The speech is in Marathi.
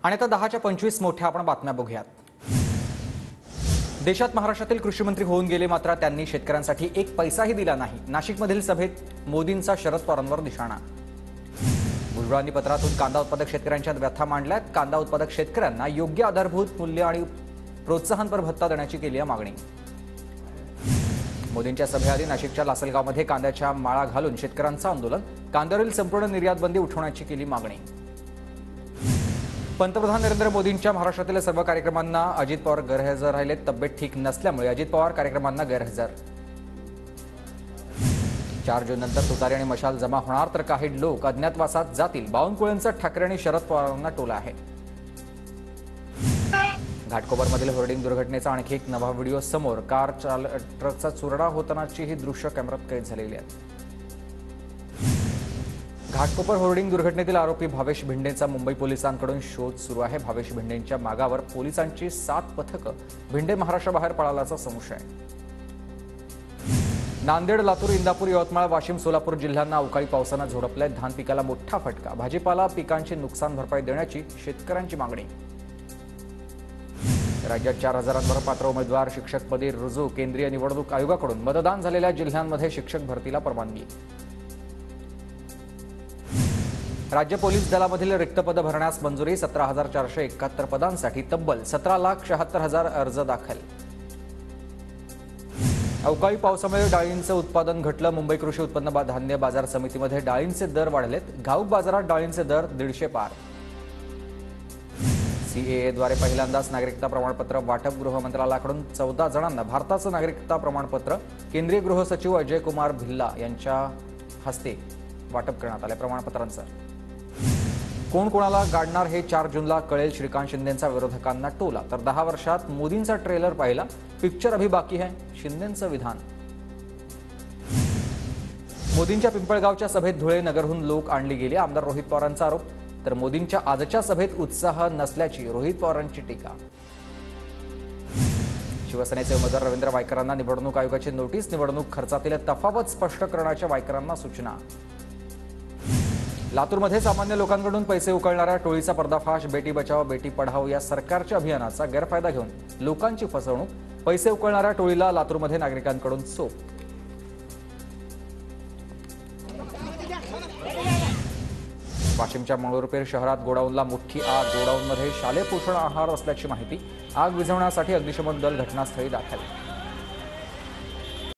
आणि आता 10च्या 25 मोठ्या आपण बातम्या बघूयात। देशात महाराष्ट्रातील कृषी मंत्री होऊन गेले, मात्र त्यांनी शेतकऱ्यांसाठी एक पैसाही दिला नाही। नाशिकमधील सभेत मोदींचा शरद पवारांवर निशाणा। भुजबळांनी पत्रातून कांदा उत्पादक शेतकऱ्यांच्या व्यथा मांडल्यात। कांदा उत्पादक शेतकऱ्यांना योग्य आधारभूत मूल्य आणि प्रोत्साहनपर भत्ता देण्याची केली आहे मागणी। मोदींच्या सभेआधी नाशिकच्या लासलगावमध्ये कांद्याच्या माळा घालून शेतकऱ्यांचं आंदोलन। कांद्यावरील संपूर्ण निर्यात बंदी उठवण्याची केली मागणी। पंतप्रधान नरेंद्र मोदींच्या महाराष्ट्रातील सर्व कार्यक्रमांना अजित पवार गैरहजर राहिले। तब्येत ठीक नसल्यामुळे अजित पवार कार्यक्रमांना गैरहजर। 4 जूननंतर तुतारी आणि मशाल जमा होणार, तर काही लोक अज्ञातवासात जातील। बावनकुळेंचा ठाकरे आणि शरद पवारांना टोला आहे। घाटकोपरमधील होर्डिंग दुर्घटनेचा आणखी एक नवा व्हिडिओ समोर। कार ट्रकचा चुरडा होतानाची ही दृश्य कॅमेऱ्यात कैद झालेली आहेत। घाटकोपर होर्डिंग दुर्घटनेतील आरोपी भावेश भिंडेंचा मुंबई पोलिसांकडून शोध सुरू आहे। भावेश भिंडेंच्या मागावर पोलिसांची 7 पथकं। भिंडे महाराष्ट्राबाहेर पळाल्याचा संशय आहे। नांदेड, लातूर, इंदापूर, यवतमाळ, वाशिम, सोलापूर जिल्ह्यांना अवकाळी पावसानं झोडपलंय। धान पिकाला मोठा फटका। भाजीपाला पिकांची नुकसान भरपाई देण्याची शेतकऱ्यांची मागणी। राज्यात 4,000वर पात्र उमेदवार शिक्षकपदी रुजू। केंद्रीय निवडणूक आयोगाकडून मतदान झालेल्या जिल्ह्यांमध्ये शिक्षक भरतीला परवानगी। राज्य पोलीस दलामधील रिक्त पदं भरण्यास मंजुरी। 17,471 पदांसाठी तब्बल 17,76,000 अर्ज दाखल। अवकाळी पावसामुळे डाळींचं उत्पादन घटलं। मुंबई कृषी उत्पन्न धान्य बाजार समितीमध्ये डाळींचे दर वाढलेत। घाऊक बाजारात डाळींचे दर 150 पार। सीएएद्वारे पहिल्यांदाच नागरिकता प्रमाणपत्र वाटप। गृह मंत्रालयाकडून 14 जणांना भारताचं नागरिकता प्रमाणपत्र। केंद्रीय गृह सचिव अजय कुमार भिल्ला यांच्या हस्ते वाटप करण्यात आले प्रमाणपत्रांचं। कोण कोणाला गाडणार हे 4 जूनला कळेल। श्रीकांत शिंदेंचा विरोधकांना टोला। तर 10 वर्षात मोदींचा ट्रेलर पाहिला, पिक्चर अभी बाकी है, शिंदेंचं विधान। मोदींच्या पिंपळगावच्या सभेत धुळे नगरहून लोक आणली गेली। आमदार रोहित पवारांचा आरोप। तर मोदींच्या आजच्या सभेत उत्साह नसल्याची रोहित पवारांची टीका। शिवसेनेचे उमेदवार रवींद्र वायकरांना निवडणूक आयोगाची नोटीस। निवडणूक खर्चातील तफावत स्पष्ट करण्याच्या वायकरांना सूचना। लातूरमध्ये सामान्य लोकांकडून पैसे उकळणाऱ्या टोळीचा पर्दाफाश। बेटी बचाओ बेटी पढाओ या सरकारच्या अभियानाचा गैरफायदा घेऊन लोकांची फसवणूक। पैसे उकळणाऱ्या टोळीला लातूरमध्ये नागरिकांकडून चोप। वाशिमच्या मंगळुरपेर शहरात गोडाऊनला मोठी आग। गोडाऊनमध्ये शालेय पोषण आहार असल्याची माहिती। आग विझवण्यासाठी अग्निशमन दल घटनास्थळी दाखल।